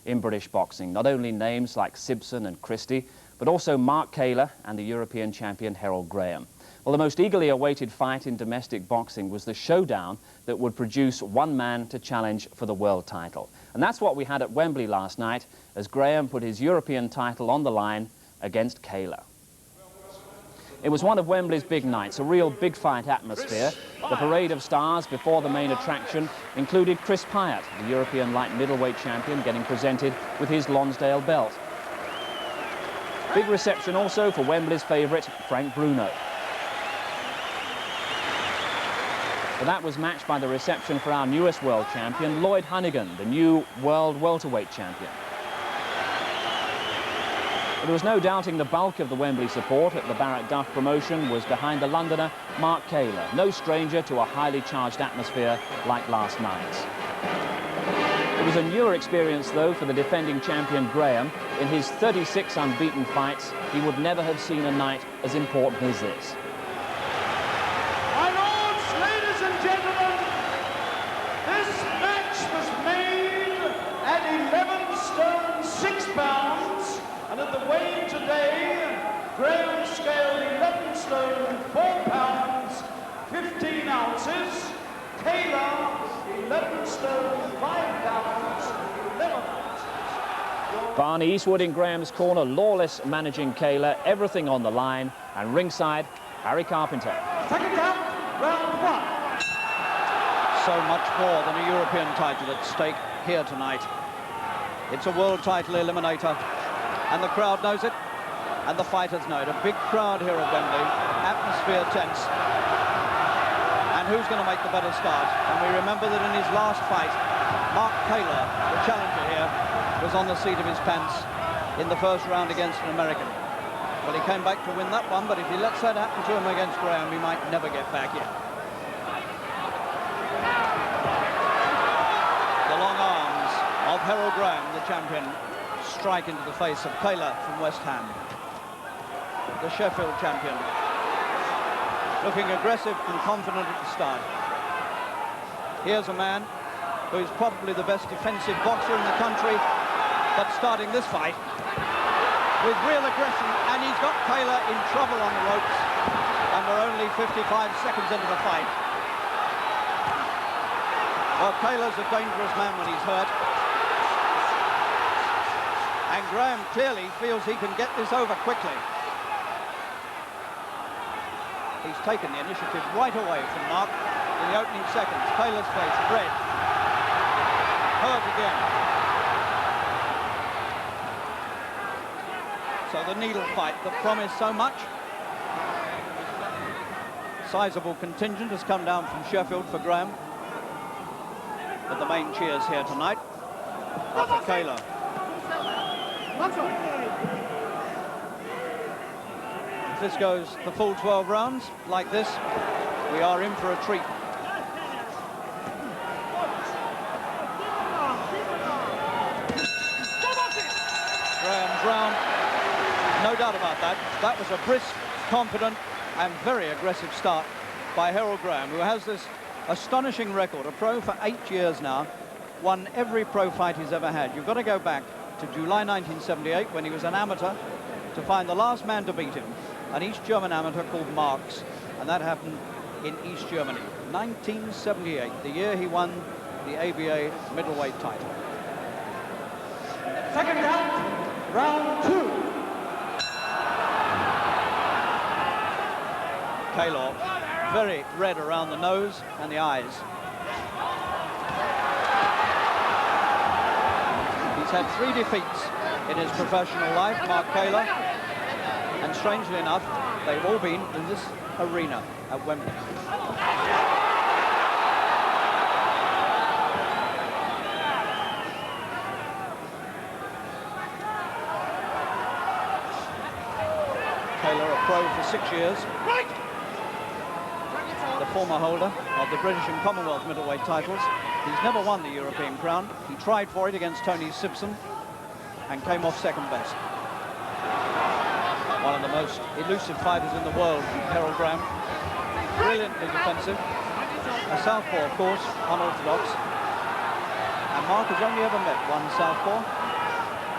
in British boxing. Not only names like Simpson and Christie, but also Mark Kaylor and the European champion Herol Graham. Well, the most eagerly awaited fight in domestic boxing was the showdown that would produce one man to challenge for the world title. And that's what we had at Wembley last night, as Graham put his European title on the line against Kaylor. It was one of Wembley's big nights, a real big fight atmosphere. The parade of stars before the main attraction included Chris Pyatt, the European light middleweight champion, getting presented with his Lonsdale belt. Big reception also for Wembley's favourite, Frank Bruno. But that was matched by the reception for our newest world champion, Lloyd Honeyghan, the new world welterweight champion. But there was no doubting the bulk of the Wembley support at the Barrett Duff promotion was behind the Londoner Mark Kaylor, no stranger to a highly charged atmosphere like last night's. It was a newer experience, though, for the defending champion Graham. In his 36 unbeaten fights, he would never have seen a night as important as this. My lords, ladies and gentlemen, this match was made at 11 stone 6 pounds, and at the weigh today, Graham scaled 11 stone 4 pounds 15 ounces, Kaylor 11 stone 5 pounds 11 ounces. Barney Eastwood in Graham's corner, lawless managing Kaylor, everything on the line, and ringside, Harry Carpenter. Second count, round 1. So much more than a European title at stake here tonight. It's a world title eliminator, and the crowd knows it, and the fighters know it. A big crowd here at Wembley, atmosphere tense. And who's going to make the better start? And we remember that in his last fight, Mark Kaylor, the challenger here, was on the seat of his pants in the first round against an American. Well, he came back to win that one, but if he lets that happen to him against Graham, he might never get back here. The long arms of Herol Graham, the champion, strike into the face of Kaylor from West Ham, the Sheffield champion, looking aggressive and confident at the start. Here's a man who is probably the best defensive boxer in the country, but starting this fight with real aggression, and he's got Kaylor in trouble on the ropes, and we're only 55 seconds into the fight. Well, Kaylor's a dangerous man when he's hurt, and Graham clearly feels he can get this over quickly. He's taken the initiative right away from Mark in the opening seconds. Kaylor's face red, hurt again. So the needle fight that promised so much. Sizable contingent has come down from Sheffield for Graham, but the main cheers here tonight are for Kaylor. If this goes the full 12 rounds like this, we are in for a treat. Graham's round, no doubt about that. That was a brisk, confident and very aggressive start by Herol Graham, who has this astonishing record, a pro for 8 years now, won every pro fight he's ever had. You've got to go back to July 1978 when he was an amateur to find the last man to beat him, an East German amateur called Marx, and that happened in East Germany. 1978, the year he won the ABA middleweight title. Second count, round 2. Kaylor, very red around the nose and the eyes. He's had 3 defeats in his professional life, Mark Kaylor, and strangely enough, they've all been in this arena at Wembley. Kaylor, a pro for 6 years. The former holder of the British and Commonwealth middleweight titles. He's never won the European crown. He tried for it against Tony Simpson and came off second best. One of the most elusive fighters in the world, Herol Graham. Brilliantly defensive. A southpaw, of course, unorthodox. And Mark has only ever met one southpaw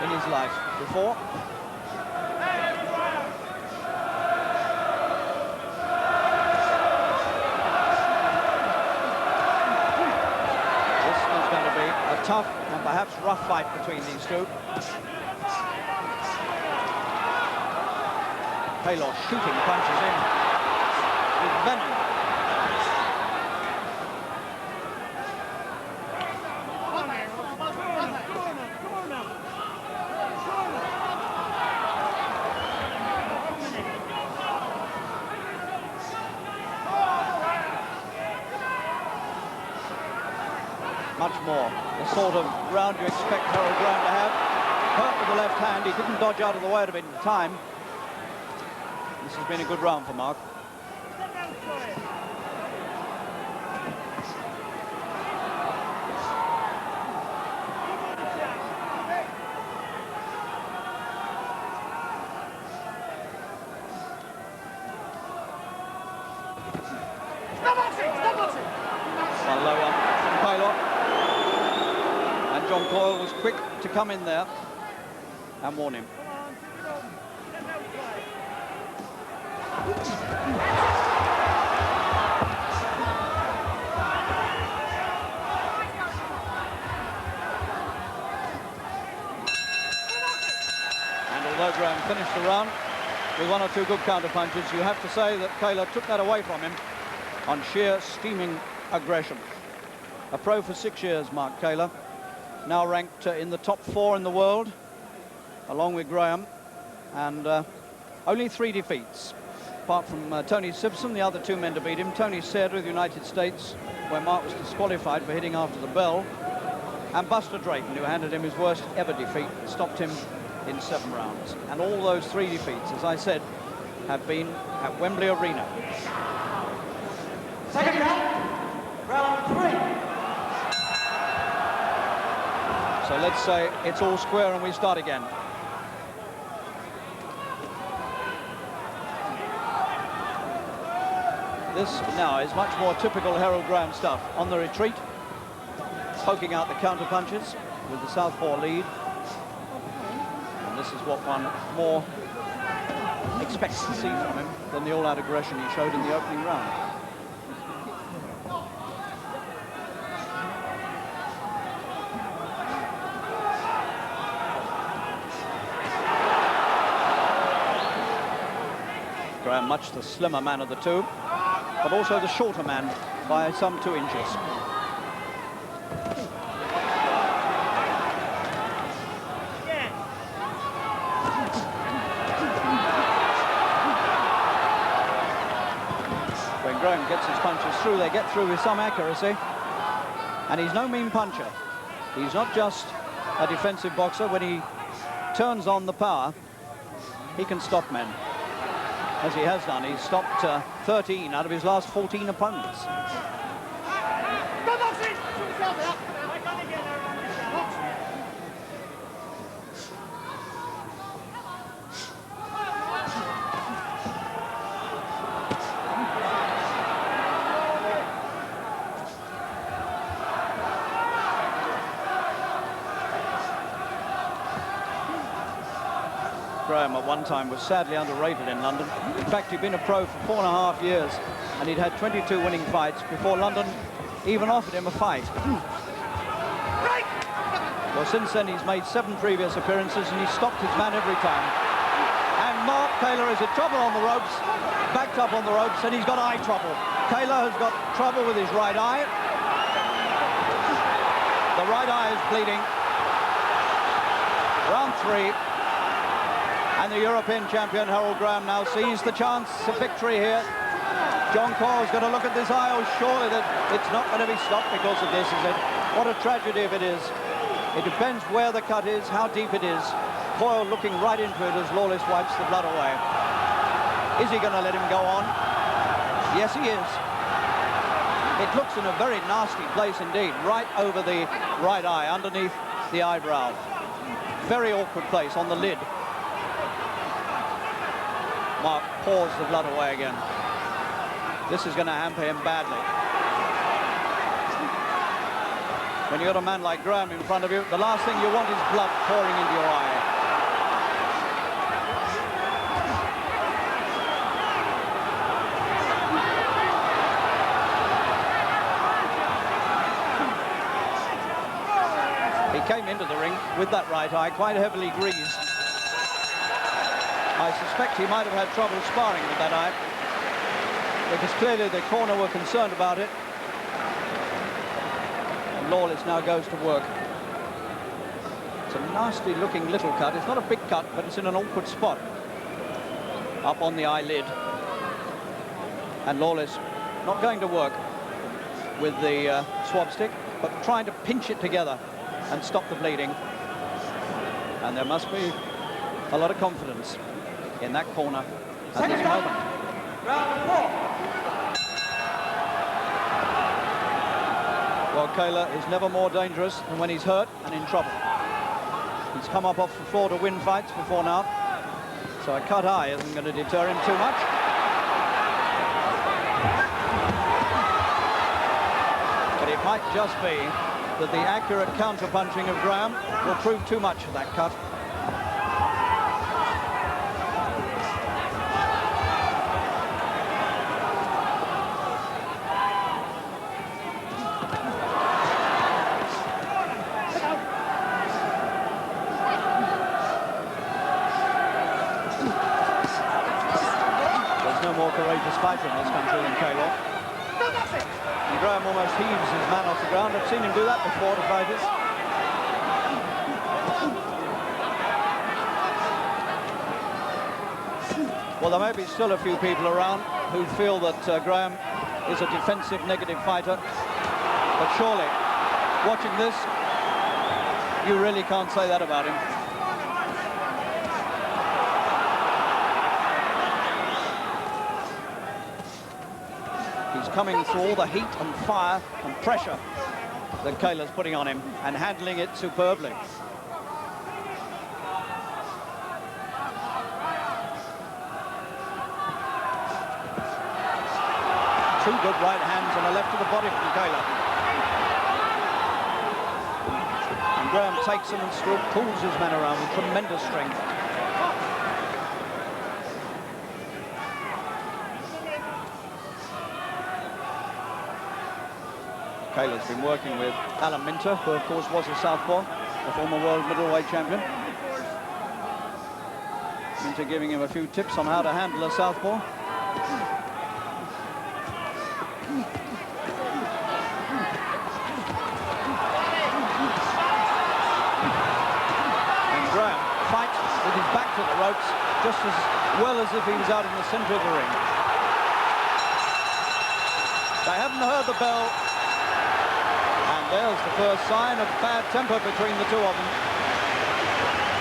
in his life before. This is going to be a tough and perhaps rough fight between these two. Kaylor shooting punches in with venom. Much more the sort of round you expect Herol Graham to have. Hurt with the left hand, he didn't dodge out of the way at a bit in time. This has been a good round for Mark. One low one from Kaylor. And John Coyle was quick to come in there and warn him. And although Graham finished the round with one or two good counter punches, you have to say that Kaylor took that away from him on sheer steaming aggression. A pro for 6 years, Mark Kaylor, now ranked in the top 4 in the world, along with Graham, and only 3 defeats, apart from Tony Simpson, the other 2 men to beat him. Tony Said with the United States, where Mark was disqualified for hitting after the bell, and Buster Drayton, who handed him his worst ever defeat, stopped him in 7 rounds. And all those 3 defeats, as I said, have been at Wembley Arena. Second count, round 3. So let's say it's all square and we start again. This now is much more typical Herol Graham stuff. On the retreat, poking out the counter punches with the southpaw lead. And this is what one more expects to see from him than the all-out aggression he showed in the opening round. Graham, much the slimmer man of the two, but also the shorter man by some 2 inches. When Graham gets his punches through, they get through with some accuracy. And he's no mean puncher. He's not just a defensive boxer. When he turns on the power, he can stop men, as he has done. He's stopped 13 out of his last 14 opponents. Graham at one time was sadly underrated in London. In fact, he'd been a pro for 4.5 years, and he'd had 22 winning fights before London even offered him a fight. Well, since then, he's made 7 previous appearances, and he's stopped his man every time. And Mark Kaylor is in trouble on the ropes, backed up on the ropes, and he's got eye trouble. Kaylor has got trouble with his right eye. The right eye is bleeding. Round 3. And the European champion, Herol Graham, now sees the chance of victory here. John Coyle's going to look at this eye. Oh, surely that it's not going to be stopped because of this, is it? What a tragedy if it is. It depends where the cut is, how deep it is. Coyle looking right into it as Lawless wipes the blood away. Is he going to let him go on? Yes, he is. It looks in a very nasty place indeed, right over the right eye, underneath the eyebrow. Very awkward place on the lid. Mark pours the blood away again. This is going to hamper him badly. When you've got a man like Graham in front of you, the last thing you want is blood pouring into your eye. He came into the ring with that right eye quite heavily greased. I suspect he might have had trouble sparring with that eye, because clearly the corner were concerned about it. And Lawless now goes to work. It's a nasty looking little cut. It's not a big cut, but it's in an awkward spot up on the eyelid. And Lawless not going to work with the swab stick, but trying to pinch it together and stop the bleeding. And there must be a lot of confidence in that corner at this moment. Round 4. Well, Kaylor is never more dangerous than when he's hurt and in trouble. He's come up off the floor to win fights before now, so a cut eye isn't going to deter him too much. But it might just be that the accurate counter-punching of Graham will prove too much of that cut. There's no more courageous fighter in this country than Kaylor. And Graham almost heaves his man off the ground. I've seen him do that before to fighters. Well, there may be still a few people around who feel that Graham is a defensive, negative fighter. But surely, watching this, you really can't say that about him. He's coming through all the heat and fire and pressure that Kaylor's putting on him and handling it superbly. Two good right hands and a left to the body from Kaylor. And Graham takes him and still pulls his man around with tremendous strength. Kaylor's been working with Alan Minter, who of course was a southpaw, the former world middleweight champion. Minter giving him a few tips on how to handle a southpaw. And Graham fights with his back to the ropes just as well as if he was out in the centre of the ring. They haven't heard the bell. There's the first sign of bad temper between the two of them.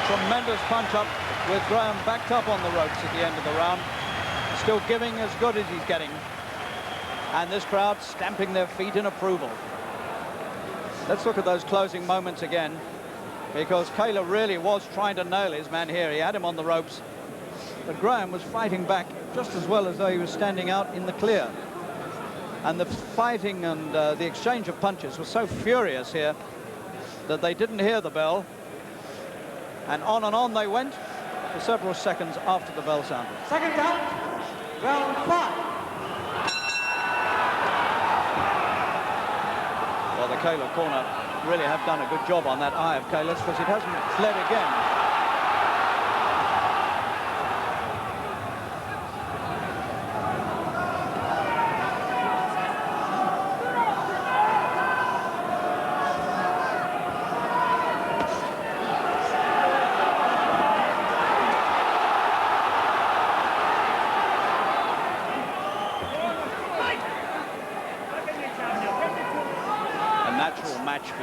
Tremendous punch-up with Graham backed up on the ropes at the end of the round. Still giving as good as he's getting. And this crowd stamping their feet in approval. Let's look at those closing moments again, because Kaylor really was trying to nail his man here. He had him on the ropes, but Graham was fighting back just as well as though he was standing out in the clear. And the fighting and the exchange of punches was so furious here that they didn't hear the bell. And on they went for several seconds after the bell sounded. Second count, round 5. Well, the Kaylor corner really have done a good job on that eye of Kaylor's, because it hasn't bled again.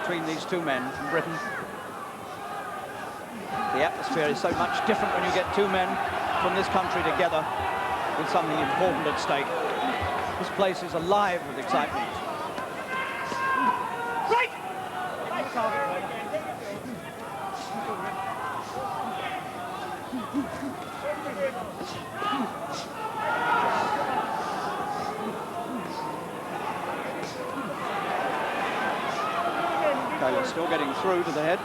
Between these two men from Britain. The atmosphere is so much different when you get two men from this country together with something important at stake. This place is alive with excitement. Right! Kaylor still getting through to the head.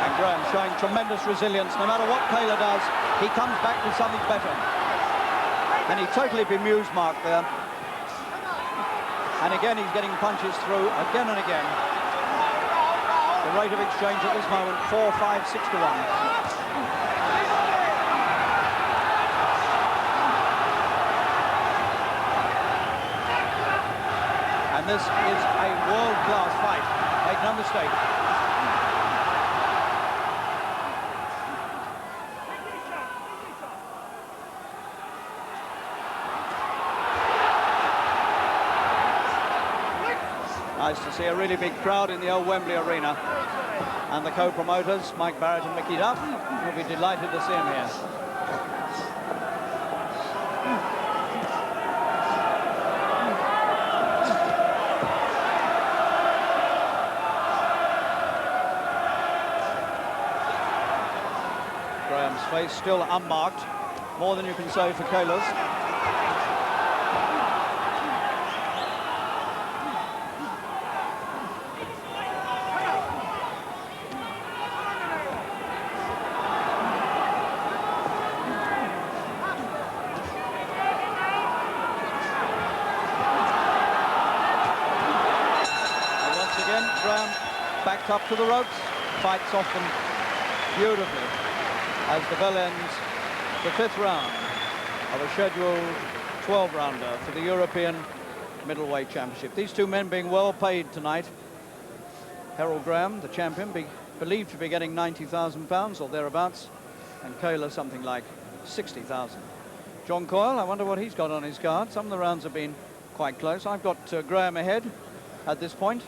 And Graham showing tremendous resilience. No matter what Kaylor does, he comes back with something better. And he totally bemused Mark there. And again, he's getting punches through again and again. The rate of exchange at this moment, 4, 5, 6 to 1. And this is a world-class fight. Make no mistake. Nice to see a really big crowd in the old Wembley Arena. And the co-promoters, Mike Barrett and Mickey Duff, will be delighted to see him here. Graham's face still unmarked, more than you can say for Kaylor's. Backed up to the ropes, fights off them beautifully as the bell ends the 5th round of a scheduled 12-rounder for the European Middleweight Championship. These two men being well paid tonight. Herol Graham, the champion, believed to be getting £90,000 or thereabouts, and Kaylor something like 60,000. John Coyle, I wonder what he's got on his card. Some of the rounds have been quite close. I've got Graham ahead at this point.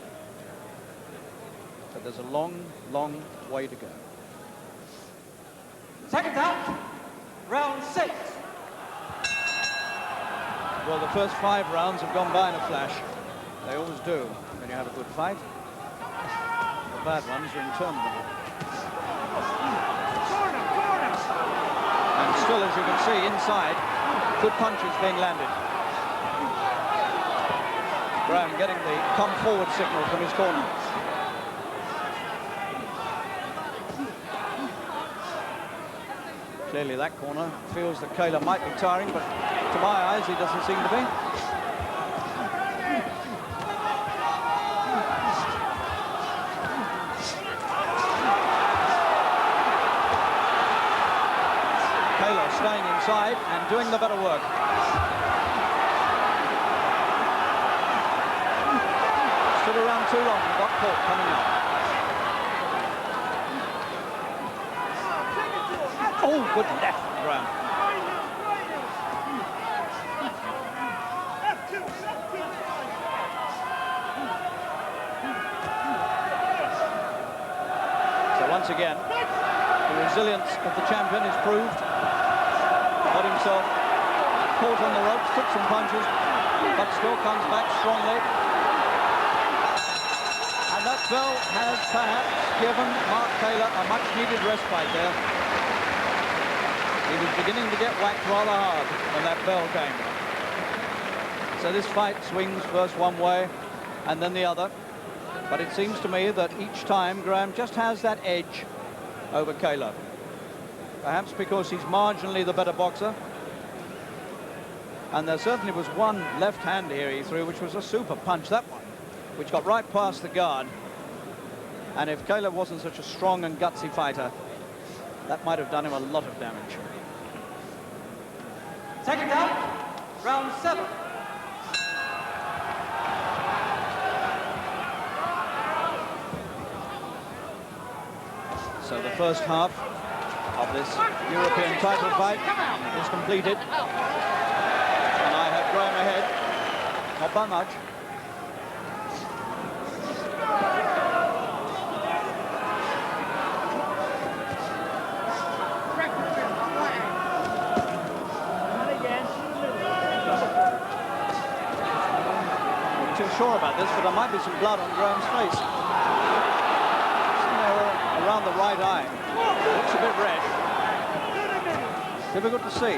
But there's a long, long way to go. Second out, round 6. Well, the first 5 rounds have gone by in a flash. They always do when you have a good fight. The bad ones are interminable. And still, as you can see, inside, good punches being landed. Graham getting the come forward signal from his corner. Clearly that corner feels that Kaylor might be tiring, but to my eyes he doesn't seem to be. Kaylor staying inside and doing the better work. Stood around too long and got caught coming up. Oh, good left from Graham. So once again, the resilience of the champion is proved. Got himself caught on the ropes, took some punches, but still comes back strongly. And that bell has perhaps given Mark Kaylor a much-needed respite there. He was beginning to get whacked rather hard when that bell came. So this fight swings first one way and then the other. But it seems to me that each time Graham just has that edge over Kaylor. Perhaps because he's marginally the better boxer. And there certainly was one left hand here he threw, which was a super punch, that one, which got right past the guard. And if Kaylor wasn't such a strong and gutsy fighter, that might have done him a lot of damage. Second out, round 7. So the first half of this European title fight is completed. And I have Graham ahead, not by much. Sure about this, but there might be some blood on Graham's face. Somewhere around the right eye. Looks a bit red. Difficult to see.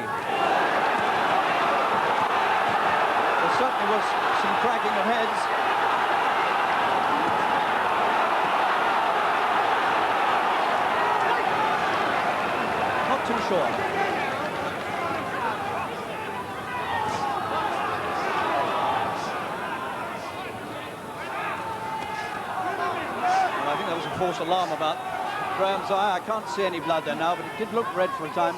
There certainly was some cracking of heads. Not too sure. Well, I think there was a false alarm about Graham's eye. I can't see any blood there now, but it did look red for a time.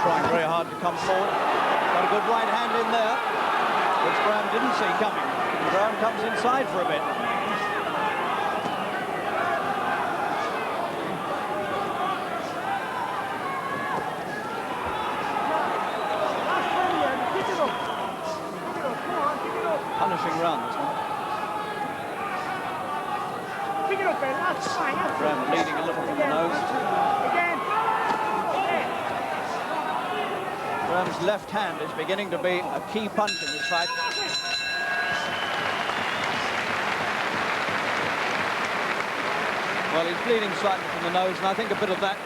Trying very hard to come forward. Got a good right hand in there, which Graham didn't see coming. And Graham comes inside for a bit. Punishing round, this one. Graham bleeding a little from the nose. Graham's left hand is beginning to be a key punch in this fight. Well, he's bleeding slightly from the nose, and I think a bit of that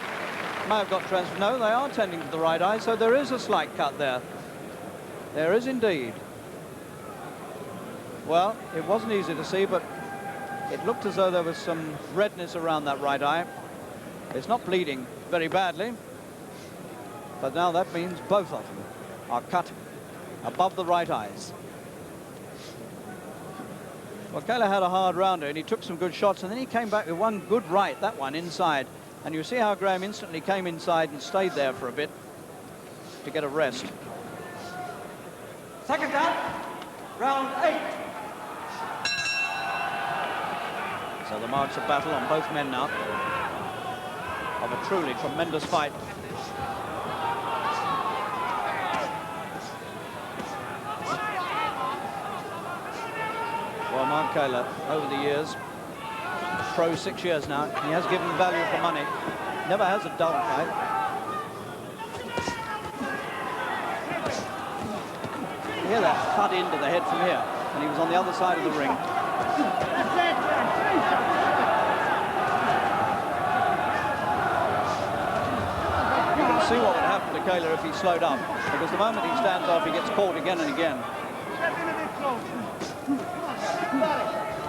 may have got transferred. No, they are tending to the right eye, so there is a slight cut there. There is indeed. Well, it wasn't easy to see, but it looked as though there was some redness around that right eye. It's not bleeding very badly. But now that means both of them are cut above the right eyes. Well, Kaylor had a hard rounder, and he took some good shots, and then he came back with one good right, that one inside. And you see how Graham instantly came inside and stayed there for a bit to get a rest. Second down, round 8. So the marks of battle on both men now of a truly tremendous fight. Well, Mark Kaylor, over the years, pro 6 years now, he has given value for money. Never has a dull fight. You hear that thud into the head from here, and he was on the other side of the ring. You can see what would happen to Kaylor if he slowed up, because the moment he stands off, he gets caught again and again.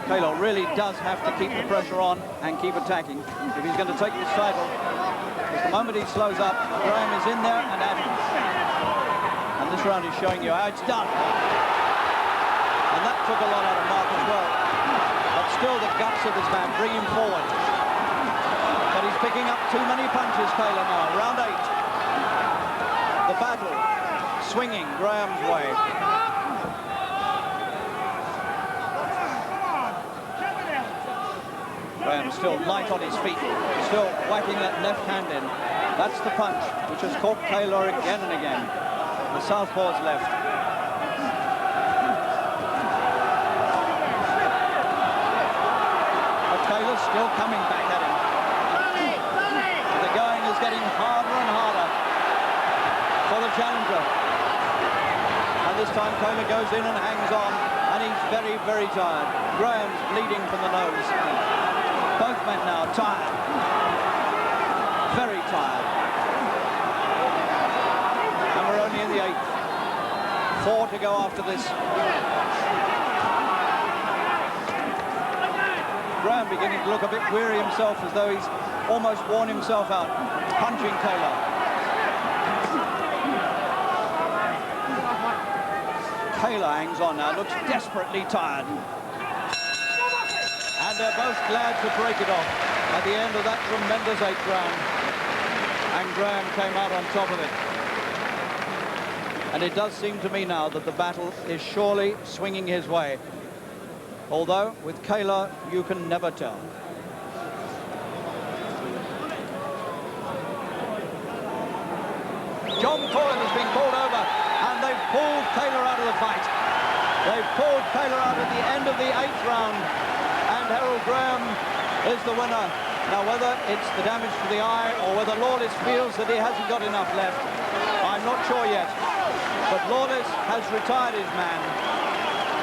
Kaylor really does have to keep the pressure on and keep attacking if he's going to take this title. Because the moment he slows up, Graham is in there and at him. And this round is showing you how it's done. And that took a lot out of Mark as well. But still the guts of this man bring him forward. But he's picking up too many punches, Kaylor now. Round 8. The battle swinging Graham's way. Graham still light on his feet, still whacking that left hand in. That's the punch which has caught Kaylor again and again. The southpaw's left. But Kaylor's still coming back at him. The going is getting harder and harder for the challenger. And this time Kaylor goes in and hangs on, and he's very, very tired. Graham's bleeding from the nose. Both men now tired, very tired. And we're only in the 8th. 4 to go after this. Graham beginning to look a bit weary himself, as though he's almost worn himself out, punching Kaylor. Kaylor hangs on now, looks desperately tired. And they're both glad to break it off at the end of that tremendous 8th round. And Graham came out on top of it. And it does seem to me now that the battle is surely swinging his way. Although, with Kaylor, you can never tell. John Coyle has been called over, and they've pulled Kaylor out of the fight. They've pulled Kaylor out at the end of the 8th round. And Herol Graham is the winner Now, whether it's the damage to the eye or whether Lawless feels that he hasn't got enough left, I'm not sure yet. But Lawless has retired his man,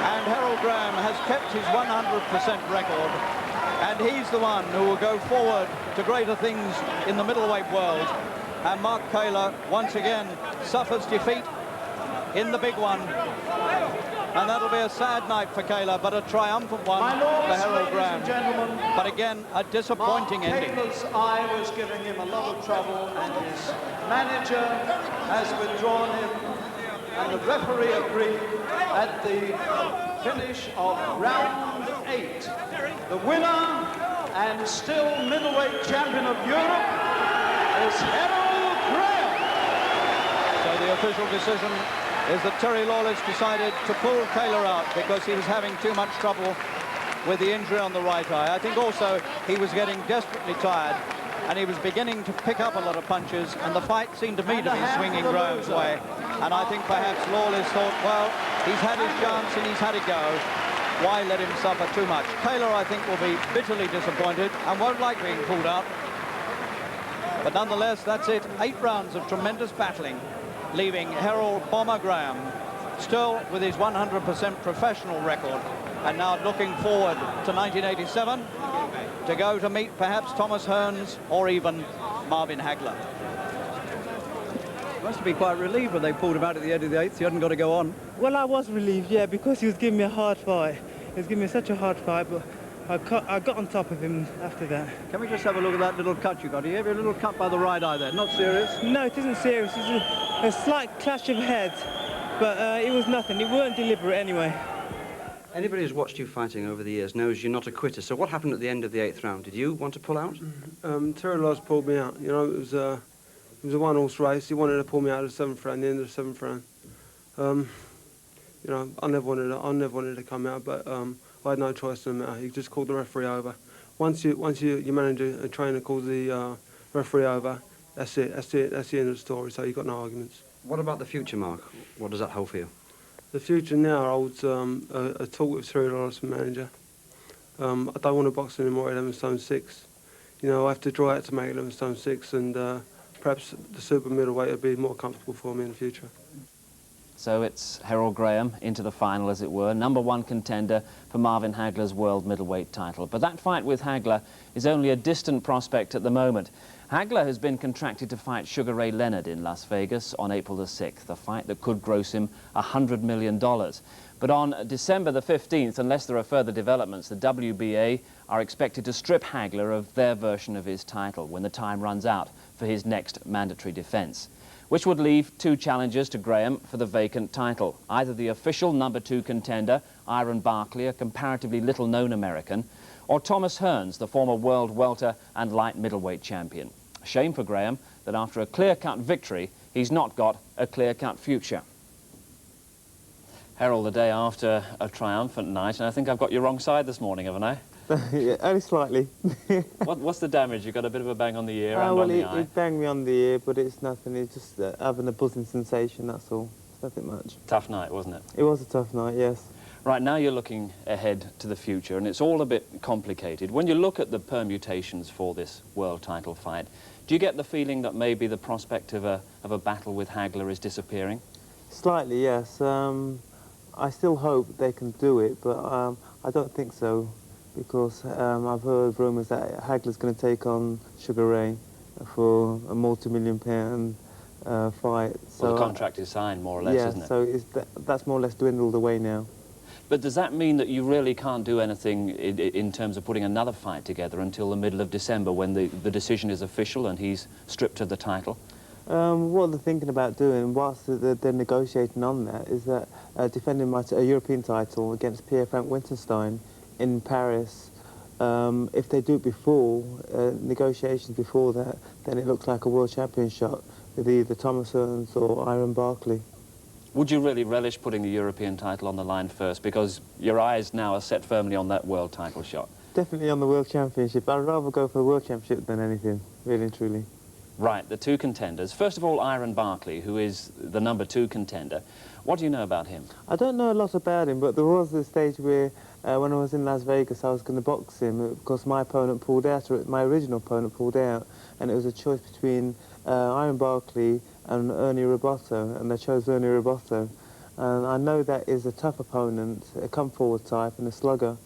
and Herol Graham has kept his 100% record, and he's the one who will go forward to greater things in the middleweight world. And Mark Kaylor, once again, suffers defeat in the big one. And that'll be a sad night for Kaylor, but a triumphant one for Herol Graham. But again, a disappointing ending. Mark Kaylor's eye was giving him a lot of trouble, and his manager has withdrawn him, and the referee agreed at the finish of round 8. The winner and still middleweight champion of Europe is Herol Graham. So the official decision is that Terry Lawless decided to pull Kaylor out because he was having too much trouble with the injury on the right eye. I think also he was getting desperately tired, and he was beginning to pick up a lot of punches, and the fight seemed to me to be swinging Graham's way. And I think perhaps Lawless thought, well, he's had his chance and he's had a go. Why let him suffer too much? Kaylor, I think, will be bitterly disappointed and won't like being pulled out. But nonetheless, that's it. 8 rounds of tremendous battling, leaving Herol Bomber Graham still with his 100% professional record, and now looking forward to 1987 to go to meet perhaps Thomas Hearns or even Marvin Hagler. Must have been quite relieved when they pulled him out at the end of the 8th. He hadn't got to go on. Well, I was relieved, yeah, because he was giving me a hard fight. He was giving me such a hard fight, but I got on top of him after that. Can we just have a look at that little cut you got? You gave you a little cut by the right eye there. Not serious? No, it isn't serious. It's a slight clash of heads, but it was nothing. It weren't deliberate anyway. Anybody who's watched you fighting over the years knows you're not a quitter. So what happened at the end of the 8th round? Did you want to pull out? Terry Lawless pulled me out. You know, it was a one-horse race. He wanted to pull me out of the 7th round, the end of the 7th round. You know, I never wanted to come out, but I had no choice in the matter. He just called the referee over. Once your manager and trainer calls the referee over, that's it. That's the end of the story. So you've got no arguments. What about the future, Mark? What does that hold for you? The future now holds a talk with Terry Lawless, manager. I don't want to box anymore at 11 stone 6. You know, I have to draw out to make 11 stone 6, and perhaps the super middleweight would be more comfortable for me in the future. So it's Herol Graham into the final, as it were, #1 contender for Marvin Hagler's world middleweight title. But that fight with Hagler is only a distant prospect at the moment. Hagler has been contracted to fight Sugar Ray Leonard in Las Vegas on April the 6th, a fight that could gross him $100 million. But on December the 15th, unless there are further developments, the WBA are expected to strip Hagler of their version of his title when the time runs out for his next mandatory defence, which would leave 2 challengers to Graham for the vacant title, either the official #2 contender, Iron Barkley, a comparatively little-known American, or Thomas Hearns, the former world welter and light middleweight champion. A shame for Graham that after a clear-cut victory, he's not got a clear-cut future. Herol, the day after a triumphant night, and I think I've got your wrong side this morning, haven't I? Yeah, only slightly. What's the damage? You got a bit of a bang on the ear and well, on the eye? it banged me on the ear, but it's nothing. It's just having a buzzing sensation, that's all. It's nothing much. Tough night, wasn't it? It was a tough night, yes. Right, now you're looking ahead to the future, and it's all a bit complicated. When you look at the permutations for this world title fight, do you get the feeling that maybe the prospect of a battle with Hagler is disappearing? Slightly, yes. I still hope they can do it, but I don't think so, because I've heard rumours that Hagler's going to take on Sugar Ray for a multi-million-pound fight. So Well, the contract is signed, more or less, yeah, isn't it? so that's more or less dwindled away now. But does that mean that you really can't do anything in terms of putting another fight together until the middle of December, when the decision is official and he's stripped of the title? What they're thinking about doing, whilst they're negotiating on that, is that defending my European title against Pierre-Frank Winterstein in Paris. If they do it before, negotiations before that, then it looks like a world champion shot with either Thomas Hearns or Iron Barkley. Would you really relish putting the European title on the line first, because your eyes now are set firmly on that world title shot? Definitely on the world championship. I'd rather go for the world championship than anything, really and truly. Right, the two contenders. First of all, Iron Barkley, who is the #2 contender. What do you know about him? I don't know a lot about him, but there was a stage where, when I was in Las Vegas, I was going to box him because my opponent pulled out, or my original opponent pulled out, and it was a choice between Iron Barkley and Ernie Roboto, and I chose Ernie Roboto. And I know that is a tough opponent, a come-forward type and a slugger,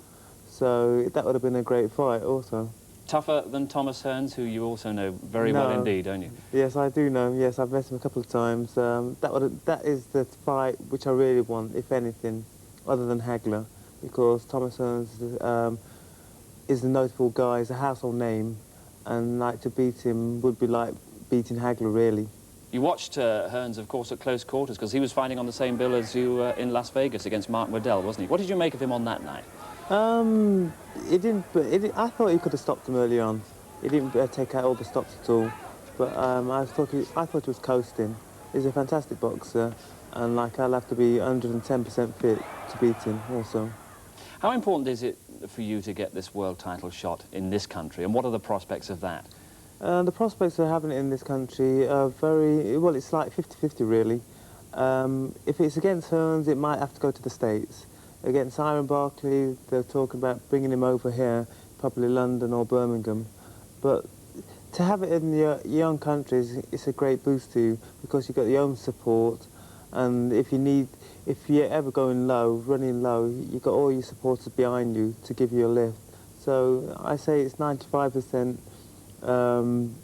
so that would have been a great fight also. Tougher than Thomas Hearns, who you also know very well indeed, don't you? Yes, I do know. Yes, I've met him a couple of times. That is the fight which I really want, if anything, other than Hagler, because Thomas Hearns is a notable guy, he's a household name, and like to beat him would be like beating Hagler, really. You watched Hearns, of course, at close quarters, because he was fighting on the same bill as you in Las Vegas against Mark Waddell, wasn't he? What did you make of him on that night? I thought he could have stopped him early on. He didn't take out all the stops at all. But I thought he was coasting. He's a fantastic boxer, and like I'll have to be 110% fit to beat him also. How important is it for you to get this world title shot in this country, and what are the prospects of that? The prospects of having it in this country are very, well, it's like 50-50 really. If it's against Hearns, it might have to go to the States. Against Iron Barkley, they're talking about bringing him over here, probably London or Birmingham. But to have it in your own country, it's a great boost to you, because you've got your own support, and if you're ever going low, running low, you've got all your supporters behind you to give you a lift. So I say it's 95%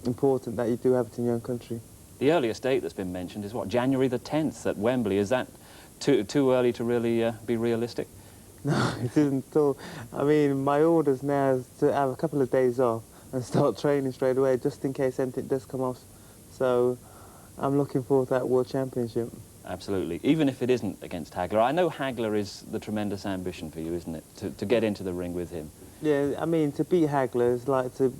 important that you do have it in your own country. The earliest date that's been mentioned is what, January the 10th at Wembley. Is that too early to really be realistic? No, it isn't at all. I mean, my orders now is to have a couple of days off and start training straight away, just in case anything does come off. So I'm looking forward to that World Championship. Absolutely, even if it isn't against Hagler. I know Hagler is the tremendous ambition for you, isn't it, to get into the ring with him? Yeah, I mean, to beat Hagler is like to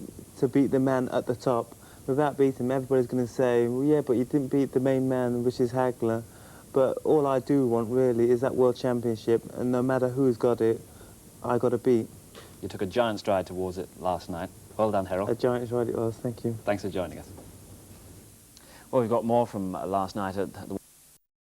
beat the man at the top. Without beating him, everybody's going to say, well, yeah, but you didn't beat the main man, which is Hagler. But all I do want, really, is that World Championship, and no matter who's got it, I got to beat. You took a giant stride towards it last night. Well done, Herol. A giant stride it was, thank you. Thanks for joining us. Well, we've got more from last night at the